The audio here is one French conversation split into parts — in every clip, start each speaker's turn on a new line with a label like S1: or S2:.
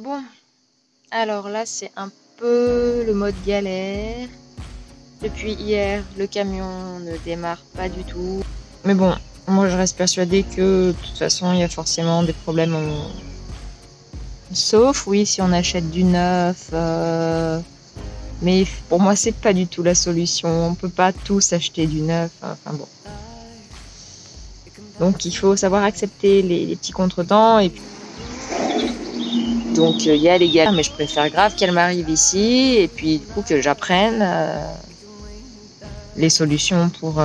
S1: Bon, alors là, c'est un peu le mode galère. Depuis hier, le camion ne démarre pas du tout. Mais bon, moi je reste persuadée que de toute façon, il y a forcément des problèmes. Sauf, oui, si on achète du neuf. Mais pour moi, c'est pas du tout la solution. On peut pas tous acheter du neuf. Enfin bon. Donc il faut savoir accepter les petits contretemps. Et puis... Donc il y a les galères, mais je préfère grave qu'elles m'arrivent ici. Et puis du coup que j'apprenne les solutions pour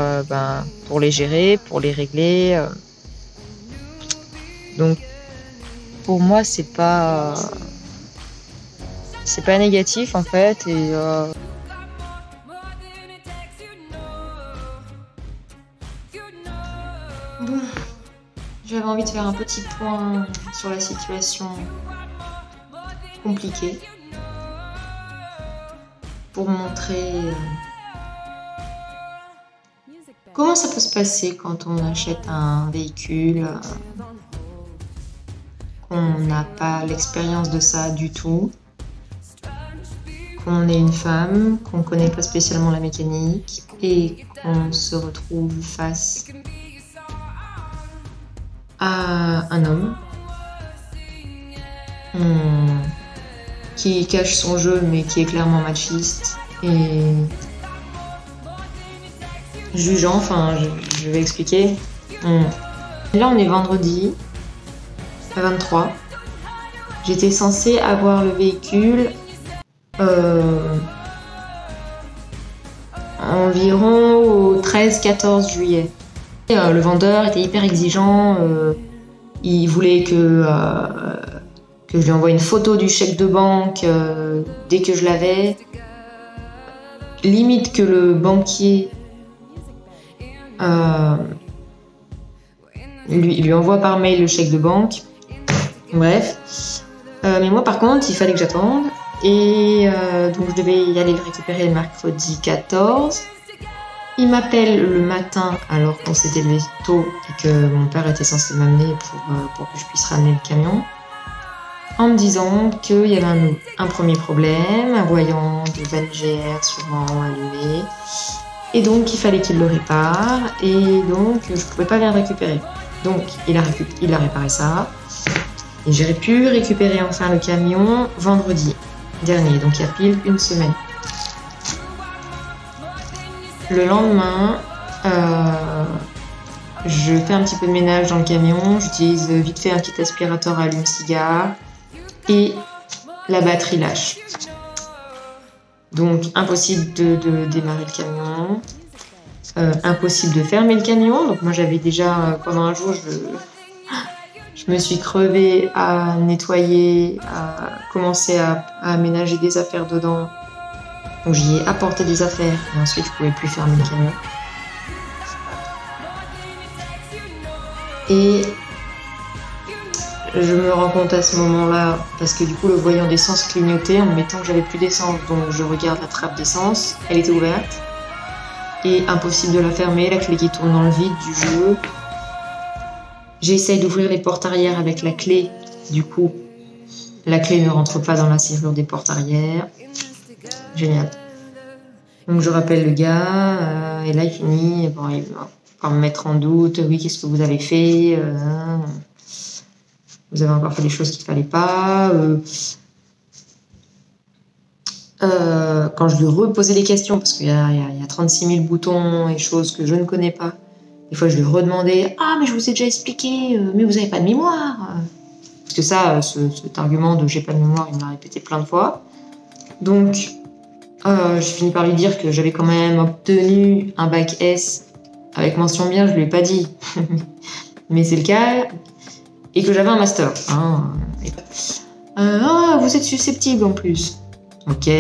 S1: les gérer, pour les régler. Donc pour moi, c'est pas négatif en fait. Et bon, j'avais envie de faire un petit point sur la situation compliquée pour montrer comment ça peut se passer quand on achète un véhicule, qu'on n'a pas l'expérience de ça du tout, qu'on est une femme, qu'on ne connaît pas spécialement la mécanique et qu'on se retrouve face à un homme qui cache son jeu mais qui est clairement machiste et jugeant, enfin je vais expliquer. Là on est vendredi à 23. J'étais censée avoir le véhicule environ au 13-14 juillet. Le vendeur était hyper exigeant, il voulait que je lui envoie une photo du chèque de banque dès que je l'avais. Limite que le banquier lui envoie par mail le chèque de banque. Bref. Mais moi par contre, il fallait que j'attende. Et donc je devais y aller le récupérer le mercredi 14. Il m'appelle le matin alors qu'on s'était levé tôt et que mon père était censé m'amener pour que je puisse ramener le camion, en me disant qu'il y avait un premier problème, un voyant de vanne GR sûrement allumé, et donc il fallait qu'il le répare, et donc je pouvais pas venir le récupérer. Donc il a réparé ça, et j'ai pu récupérer enfin le camion vendredi dernier, donc il y a pile une semaine. Le lendemain, je fais un petit peu de ménage dans le camion, j'utilise vite fait un petit aspirateur à allume-cigare et la batterie lâche. Donc impossible de démarrer le camion, impossible de fermer le camion. Donc moi j'avais déjà, pendant un jour, je me suis crevée à nettoyer, à commencer à aménager des affaires dedans. Donc j'y ai apporté des affaires et ensuite je pouvais plus fermer le camion. Et je me rends compte à ce moment-là, parce que du coup le voyant d'essence clignotait en me mettant que j'avais plus d'essence. Donc je regarde la trappe d'essence, elle était ouverte. Et impossible de la fermer, la clé qui tourne dans le vide du jeu. J'essaye d'ouvrir les portes arrière avec la clé, du coup la clé ne rentre pas dans la serrure des portes arrière. Génial. Donc je rappelle le gars, et là il finit il va me mettre en doute. Oui, qu'est-ce que vous avez fait? Vous avez encore fait des choses qu'il ne fallait pas. Quand je lui reposais des questions, parce qu'il y a 36 000 boutons et choses que je ne connais pas, des fois je lui redemandais: ah mais je vous ai déjà expliqué, mais vous n'avez pas de mémoire. Parce que ça, cet argument de j'ai pas de mémoire, il me l'a répété plein de fois. Donc je finis par lui dire que j'avais quand même obtenu un bac S avec mention bien, je lui ai pas dit, mais c'est le cas, et que j'avais un master. Vous êtes susceptible en plus. Ok,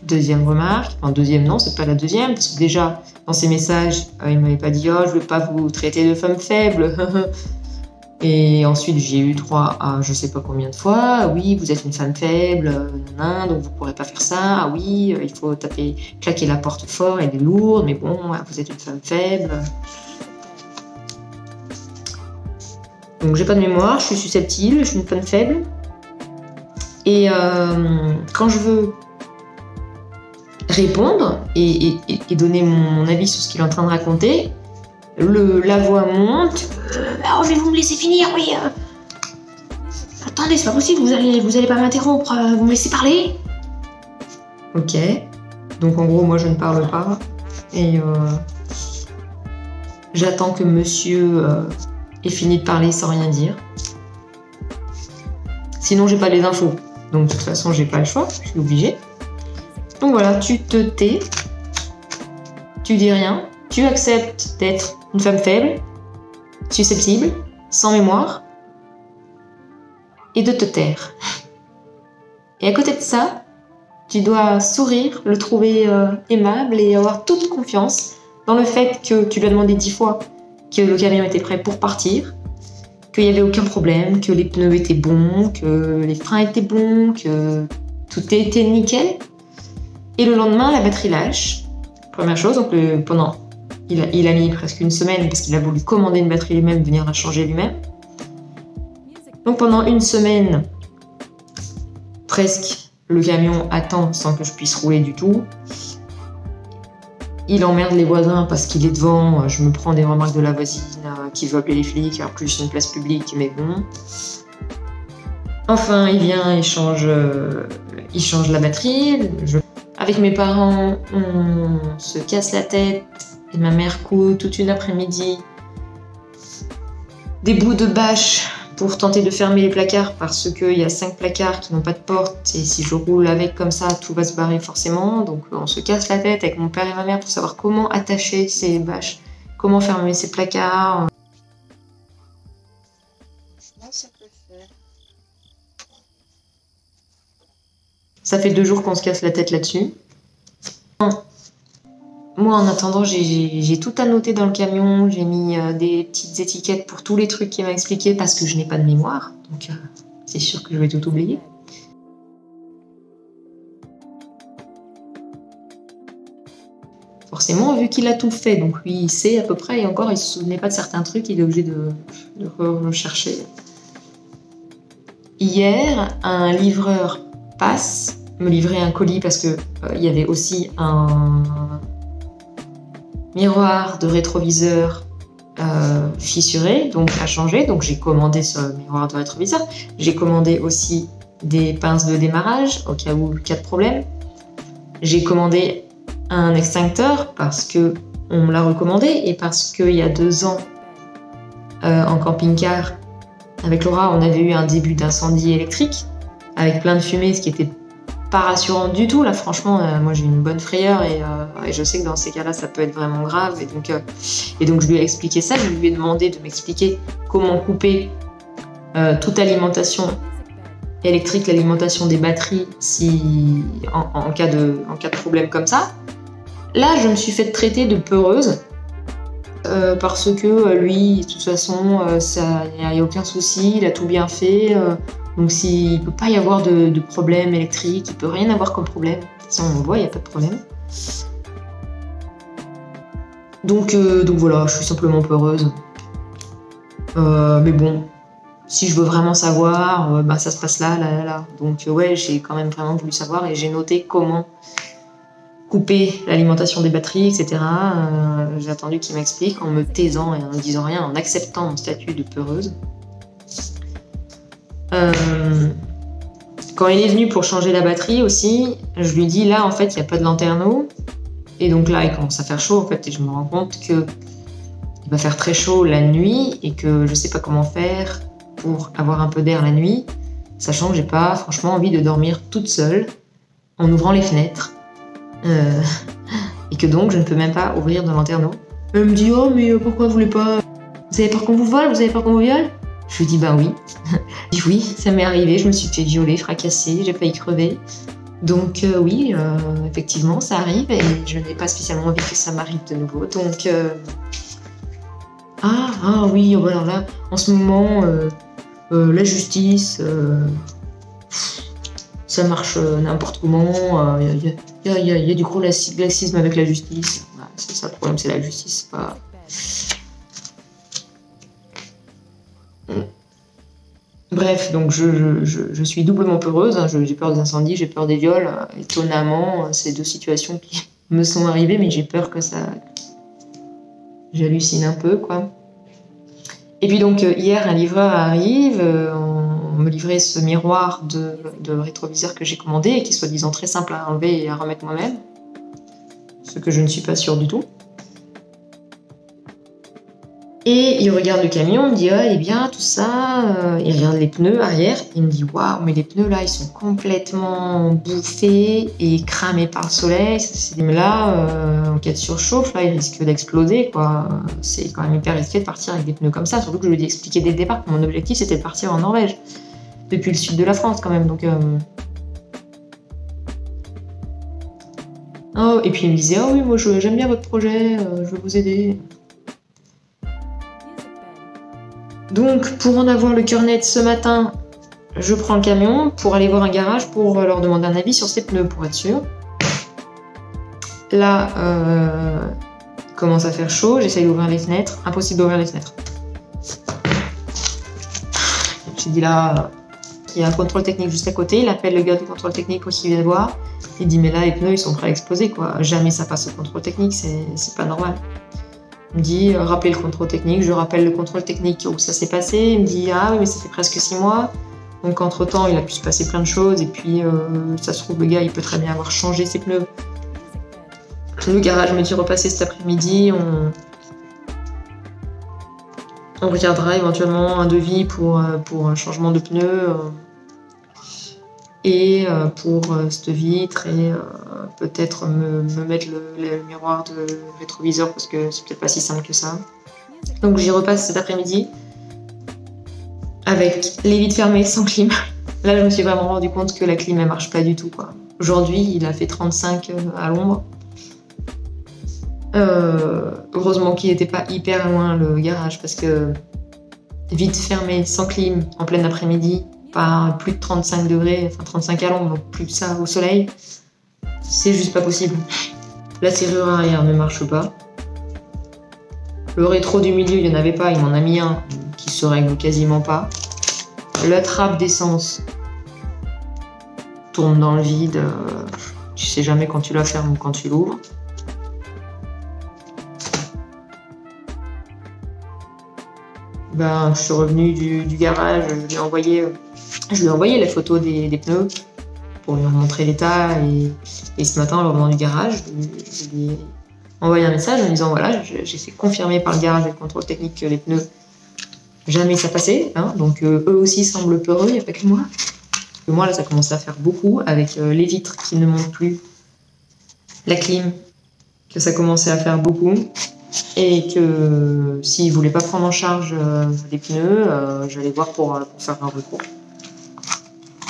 S1: deuxième remarque. Enfin, deuxième, non, c'est pas la deuxième, parce que déjà, dans ses messages, il m'avait pas dit: oh, je veux pas vous traiter de femme faible. Et ensuite, j'ai eu droit à je sais pas combien de fois: oui, vous êtes une femme faible, donc vous pourrez pas faire ça. Ah oui, il faut claquer la porte fort, elle est lourde, mais bon, vous êtes une femme faible. Donc j'ai pas de mémoire, je suis susceptible, je suis une femme faible. Et quand je veux répondre et donner mon avis sur ce qu'il est en train de raconter, la voix monte. Oh, je vais vous me laisser finir, oui. Attendez, c'est pas possible, vous allez pas m'interrompre, vous me laissez parler. Ok. Donc en gros, moi je ne parle pas. Et j'attends que monsieur ait fini de parler sans rien dire. Sinon, j'ai pas les infos. Donc de toute façon, j'ai pas le choix, je suis obligée. Donc voilà, tu te tais, tu dis rien, tu acceptes d'être une femme faible, susceptible, sans mémoire, et de te taire. Et à côté de ça, tu dois sourire, le trouver aimable et avoir toute confiance dans le fait que tu lui as demandé 10 fois que le camion était prêt pour partir, qu'il n'y avait aucun problème, que les pneus étaient bons, que les freins étaient bons, que tout était nickel. Et le lendemain, la batterie lâche. Première chose, donc il a mis presque une semaine parce qu'il a voulu commander une batterie lui-même, venir la changer lui-même. Donc pendant une semaine, presque, le camion attend sans que je puisse rouler du tout. Il emmerde les voisins parce qu'il est devant. Je me prends des remarques de la voisine qui veut appeler les flics, alors plus une place publique, mais bon. Enfin, il vient, il change la batterie. Avec mes parents, on se casse la tête et ma mère coud toute une après-midi des bouts de bâche pour tenter de fermer les placards parce qu'il y a 5 placards qui n'ont pas de porte et si je roule avec comme ça, tout va se barrer forcément. Donc on se casse la tête avec mon père et ma mère pour savoir comment attacher ces bâches, comment fermer ces placards. Ça peut faire. Ça fait 2 jours qu'on se casse la tête là-dessus. Moi, en attendant, j'ai tout annoté dans le camion. J'ai mis des petites étiquettes pour tous les trucs qu'il m'a expliqué parce que je n'ai pas de mémoire. Donc, c'est sûr que je vais tout oublier. Forcément, vu qu'il a tout fait, donc lui, il sait à peu près. Et encore, il ne se souvenait pas de certains trucs. Il est obligé de rechercher. Hier, un livreur passe me livrer un colis parce que il y avait aussi un miroir de rétroviseur fissuré, donc à changer. Donc j'ai commandé ce miroir de rétroviseur. J'ai commandé aussi des pinces de démarrage au cas où il y a de problème. J'ai commandé un extincteur parce que on me l'a recommandé et parce qu'il y a 2 ans en camping-car avec Laura, on avait eu un début d'incendie électrique avec plein de fumée, ce qui était pas rassurant du tout. Là, franchement, moi j'ai une bonne frayeur et je sais que dans ces cas-là, ça peut être vraiment grave. Et donc je lui ai expliqué ça. Je lui ai demandé de m'expliquer comment couper toute alimentation électrique, l'alimentation des batteries, si en cas de problème comme ça. Là, je me suis fait traiter de peureuse. Parce que lui, de toute façon, il n'y a aucun souci, il a tout bien fait. Donc il ne peut pas y avoir de problème électrique, il ne peut rien avoir comme problème. De toute façon, on voit, il n'y a pas de problème. Donc voilà, je suis simplement peureuse. Mais bon, si je veux vraiment savoir, ça se passe là. Donc ouais, j'ai quand même vraiment voulu savoir et j'ai noté comment couper l'alimentation des batteries, etc. J'ai attendu qu'il m'explique en me taisant et en ne disant rien, en acceptant mon statut de peureuse. Quand il est venu pour changer la batterie aussi, je lui dis là en fait il n'y a pas de lanterneau. Et donc là il commence à faire chaud en fait et je me rends compte que il va faire très chaud la nuit et que je sais pas comment faire pour avoir un peu d'air la nuit, sachant que j'ai pas franchement envie de dormir toute seule en ouvrant les fenêtres. Et que donc je ne peux même pas ouvrir de lanterneau. Elle me dit oh mais pourquoi vous voulez pas? Vous avez peur qu'on vous vole? Vous avez peur qu'on vous viole? Je lui dis bah oui. Je dis oui, ça m'est arrivé, je me suis fait violer, fracasser, j'ai failli crever. Donc oui, effectivement ça arrive et je n'ai pas spécialement envie que ça m'arrive de nouveau. Donc ah oui, alors là en ce moment la justice ça marche n'importe comment. Il y a du gros laxisme avec la justice. C'est ça le problème, c'est la justice. Pas... Bref, donc je suis doublement peureuse. Hein. J'ai peur des incendies, j'ai peur des viols. Étonnamment, c'est deux situations qui me sont arrivées, mais j'ai peur que ça... J'hallucine un peu, quoi. Et puis donc, hier, un livreur arrive, on me livrait ce miroir de rétroviseur que j'ai commandé et qui est soi-disant très simple à enlever et à remettre moi-même. Ce que je ne suis pas sûre du tout. Et il regarde le camion, il me dit « Ah, il est bien, tout ça. » Il regarde les pneus arrière, il me dit « Waouh, mais les pneus là, ils sont complètement bouffés et cramés par le soleil. Mais là, en cas de surchauffe, là, ils risquent d'exploser, quoi. C'est quand même hyper risqué de partir avec des pneus comme ça. Surtout que je lui ai expliqué dès le départ que mon objectif, c'était de partir en Norvège. Depuis le sud de la France, quand même. Donc, Oh, et puis il me disait « Ah oui, moi, j'aime bien votre projet, je veux vous aider. » Donc, pour en avoir le cœur net ce matin, je prends le camion pour aller voir un garage pour leur demander un avis sur ces pneus, pour être sûr. Là, il commence à faire chaud, j'essaye d'ouvrir les fenêtres. Impossible d'ouvrir les fenêtres. J'ai dit là, il y a un contrôle technique juste à côté. Il appelle le gars du contrôle technique aussi, il vient de voir. Il dit, mais là, les pneus, ils sont prêts à exploser, quoi. Jamais ça passe au contrôle technique, c'est pas normal. Il me dit, rappelez le contrôle technique. Je rappelle le contrôle technique où ça s'est passé. Il me dit, ah oui, mais ça fait presque 6 mois. Donc, entre-temps, il a pu se passer plein de choses. Et puis, ça se trouve, le gars, il peut très bien avoir changé ses pneus. Le garage me dit, repassez cet après-midi. On regardera éventuellement un devis pour un changement de pneus. Et pour cette vitre et peut-être me mettre le miroir de rétroviseur parce que c'est peut-être pas si simple que ça. Donc j'y repasse cet après-midi avec les vitres fermées sans clim. Là je me suis vraiment rendu compte que la clim elle marche pas du tout, quoi. Aujourd'hui il a fait 35 à l'ombre. Heureusement qu'il n'était pas hyper loin le garage parce que vitres fermées sans clim en plein après-midi par plus de 35 degrés, enfin 35 à l'ombre, donc plus que ça au soleil, c'est juste pas possible. La serrure arrière ne marche pas. Le rétro du milieu, il n'y en avait pas, il m'en a mis un qui se règle quasiment pas. La trappe d'essence tourne dans le vide, tu sais jamais quand tu la fermes ou quand tu l'ouvres. Ben, je suis revenue du garage, je lui ai envoyé la photo des pneus pour lui montrer l'état et ce matin en revenant du garage, je lui ai envoyé un message en disant voilà, j'ai fait confirmer par le garage et le contrôle technique que les pneus jamais ça passait, hein, donc eux aussi semblent peureux, il n'y a pas que moi. Et moi là ça commence à faire beaucoup avec les vitres qui ne montent plus, la clim, que ça commençait à faire beaucoup. Et que s'ils ne voulaient pas prendre en charge les pneus, j'allais voir pour faire un recours.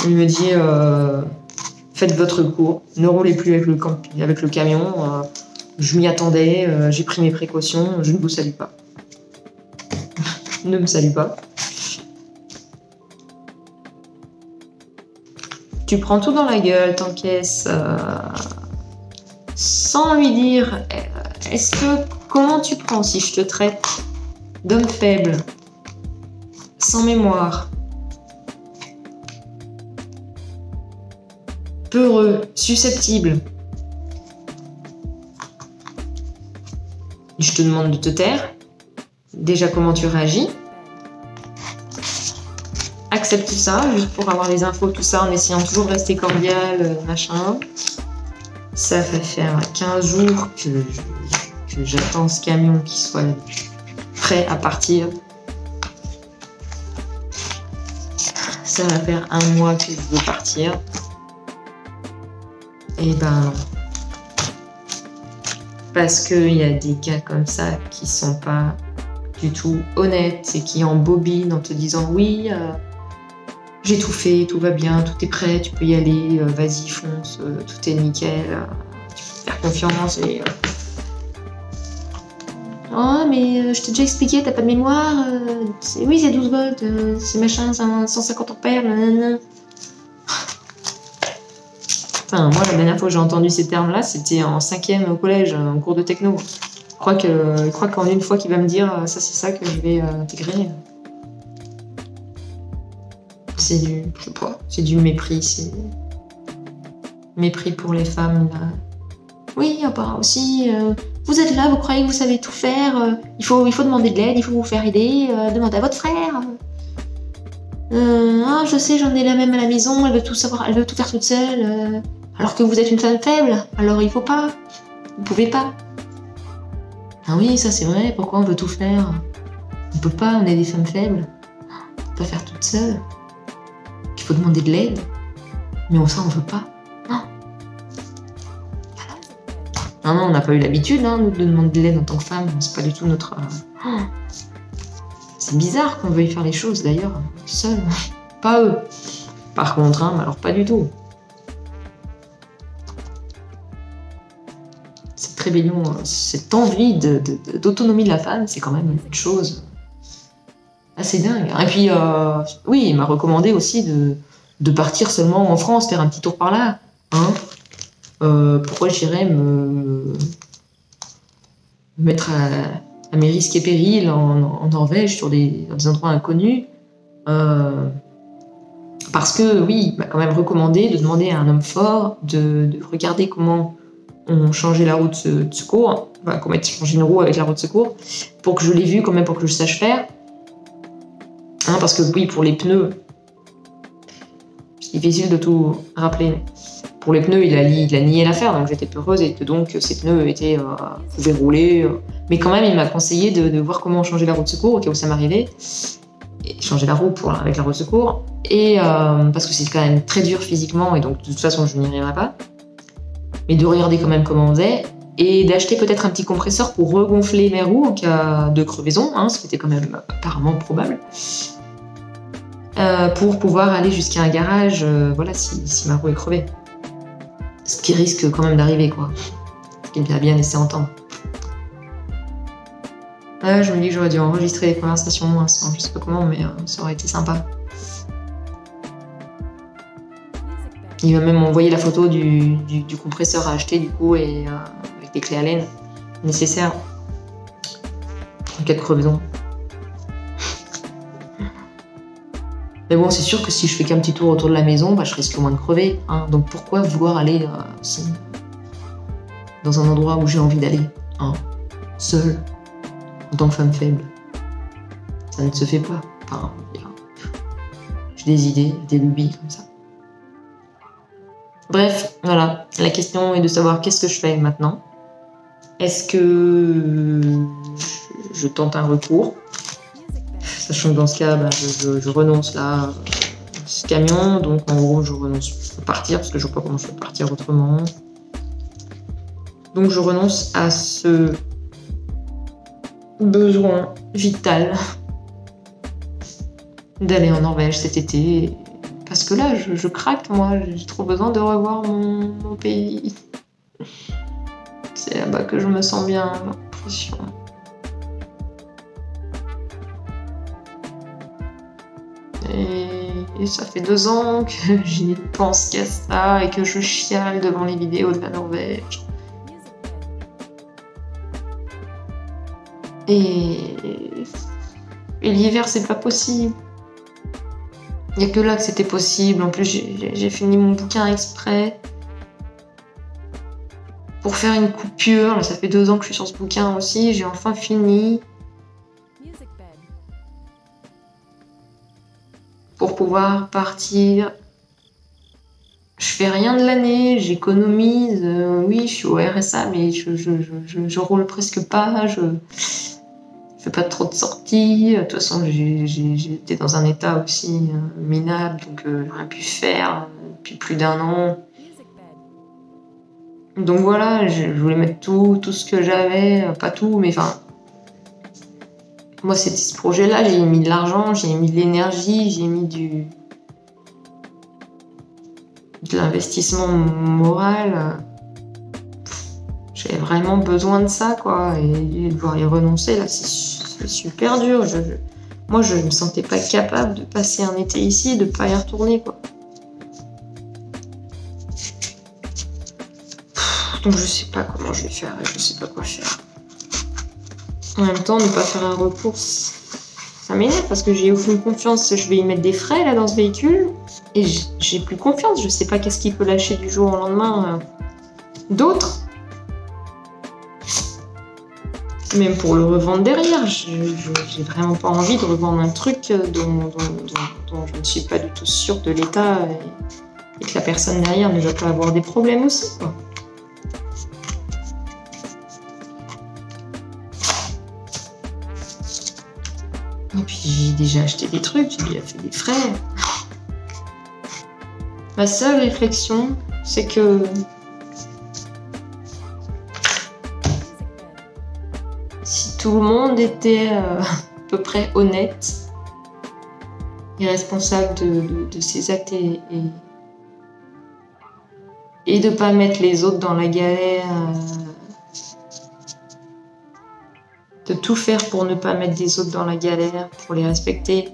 S1: Il me dit faites votre recours, ne roulez plus avec le camion, je m'y attendais, j'ai pris mes précautions, je ne vous salue pas. Ne me salue pas. Tu prends tout dans la gueule, t'encaisses, sans lui dire comment tu prends si je te traite d'homme faible, sans mémoire, peureux, susceptible. Je te demande de te taire. Déjà, comment tu réagis? Accepte ça, juste pour avoir les infos, tout ça, en essayant toujours de rester cordial, machin. Ça fait faire 15 jours que j'attends ce camion qui soit prêt à partir. Ça va faire 1 mois que je veux partir. Et ben, parce qu'il y a des gars comme ça qui sont pas du tout honnêtes et qui embobinent en te disant oui, j'ai tout fait, tout va bien, tout est prêt, tu peux y aller, vas-y, fonce, tout est nickel, tu peux faire confiance et... Oh, mais je t'ai déjà expliqué, t'as pas de mémoire, oui, c'est 12 volts, c'est machin, 150 ampères, nanana. Enfin, moi, la dernière fois que j'ai entendu ces termes-là, c'était en 5e au collège, en cours de techno. Il croit qu'en une fois qu'il va me dire ça, c'est ça que je vais intégrer. c'est du, je sais pas, c'est du mépris, c'est mépris pour les femmes. Là. Oui, bah aussi, vous êtes là, vous croyez que vous savez tout faire, il faut demander de l'aide, il faut vous faire aider, demandez à votre frère. Ah, je sais, j'en ai la même à la maison, elle veut tout savoir, elle veut tout faire toute seule, alors que vous êtes une femme faible, alors il faut pas, vous pouvez pas. Ah oui, ça c'est vrai, pourquoi on veut tout faire? On peut pas, on est des femmes faibles, on peut pas faire toute seule. Il faut demander de l'aide, mais ça on veut pas. Non, non, on n'a pas eu l'habitude hein, de demander de l'aide en tant que femme, c'est pas du tout notre... C'est bizarre qu'on veuille faire les choses d'ailleurs, seul, pas eux. Par contre, hein, alors pas du tout. Cette rébellion, cette envie d'autonomie de la femme, c'est quand même une chose assez dingue. Et puis, oui, il m'a recommandé aussi de partir seulement en France, faire un petit tour par là. Hein. Pourquoi j'irais me mettre à mes risques et périls en Norvège, dans des endroits inconnus parce que, oui, il m'a quand même recommandé de demander à un homme fort de regarder comment on changeait la roue de secours, enfin, comment changer une roue avec la roue de secours, pour que je l'ai vu quand même, pour que je sache faire. Hein, parce que, oui, pour les pneus, c'est difficile de tout rappeler. Pour les pneus, il a nié l'affaire, donc j'étais peureuse et que donc ces pneus pouvaient rouler. Mais quand même, il m'a conseillé de voir comment changer la roue de secours au cas où ça m'arrivait. Et changer la roue avec la roue de secours. Et parce que c'est quand même très dur physiquement et donc de toute façon, je n'y arriverai pas. Mais de regarder quand même comment on faisait. Et d'acheter peut-être un petit compresseur pour regonfler mes roues en cas de crevaison, hein, ce qui était quand même apparemment probable. Pour pouvoir aller jusqu'à un garage, voilà, si ma roue est crevée. Ce qui risque quand même d'arriver, quoi. Ce qu'il a bien laissé entendre. Ouais, je me dis que j'aurais dû enregistrer les conversations, je sais pas comment, mais ça aurait été sympa. Il va même envoyer la photo du compresseur à acheter, du coup, et avec les clés à laine nécessaires en cas de crevaison. Mais bon, c'est sûr que si je fais qu'un petit tour autour de la maison, bah, je risque au moins de crever. Hein. Donc pourquoi vouloir aller dans un endroit où j'ai envie d'aller, hein, seule, en tant que femme faible? Ça ne se fait pas. Enfin, j'ai des idées, des lubies comme ça. Bref, voilà. La question est de savoir qu'est-ce que je fais maintenant. Est-ce que je tente un recours? Sachant que dans ce cas, bah, je renonce là à ce camion, donc en gros je renonce à partir parce que je ne vois pas comment je peux partir autrement. Donc je renonce à ce besoin vital d'aller en Norvège cet été. Parce que là, je craque, moi, j'ai trop besoin de revoir mon pays. C'est là-bas que je me sens bien, j'ai l'impression. Et ça fait 2 ans que j'y pense qu'à ça et que je chiale devant les vidéos de la Norvège. Et l'hiver, c'est pas possible. Il n'y a que là que c'était possible. En plus, j'ai fini mon bouquin exprès pour faire une coupure. Là, ça fait 2 ans que je suis sur ce bouquin aussi. J'ai enfin fini. Pour pouvoir partir. Je fais rien de l'année, j'économise. Oui, je suis au RSA, mais je roule presque pas. Je fais pas trop de sorties. De toute façon, j'étais dans un état aussi minable, donc j'ai rien pu faire depuis plus d'1 an. Donc voilà, je voulais mettre tout ce que j'avais, pas tout, mais enfin. Moi, c'était ce projet-là, j'ai mis de l'argent, j'ai mis de l'énergie, j'ai mis de l'investissement moral. J'avais vraiment besoin de ça, quoi. Et devoir y renoncer, là, c'est super dur. Moi, je ne me sentais pas capable de passer un été ici, de ne pas y retourner, quoi. Donc, je sais pas comment je vais faire et je sais pas quoi faire. En même temps, ne pas faire un recours, ça Ça m'énerve parce que j'ai aucune confiance. Je vais y mettre des frais là dans ce véhicule et j'ai plus confiance. Je sais pas qu'est-ce qu'il peut lâcher du jour au lendemain d'autres. Même pour le revendre derrière, j'ai vraiment pas envie de revendre un truc dont je ne suis pas du tout sûre de l'état et que la personne derrière ne va pas avoir des problèmes aussi, quoi. Et puis j'ai déjà acheté des trucs, j'ai déjà fait des frais. Ma seule réflexion, c'est que si tout le monde était à peu près honnête et responsable de ses actes et de pas mettre les autres dans la galère, de tout faire pour ne pas mettre des autres dans la galère, pour les respecter,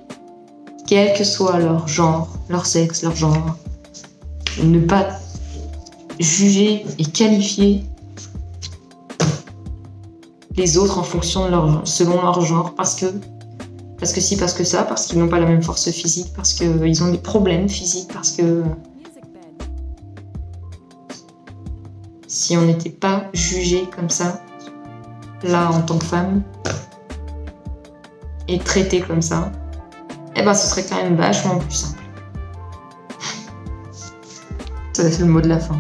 S1: quel que soit leur genre, leur sexe, leur genre, ne pas juger et qualifier les autres en fonction de selon leur genre, parce que si, parce que ça, parce qu'ils n'ont pas la même force physique, parce qu'ils ont des problèmes physiques, parce que si on n'était pas jugé comme ça, là en tant que femme, et traité comme ça, eh ben ce serait quand même vachement plus simple. Ça, c'est le mot de la fin.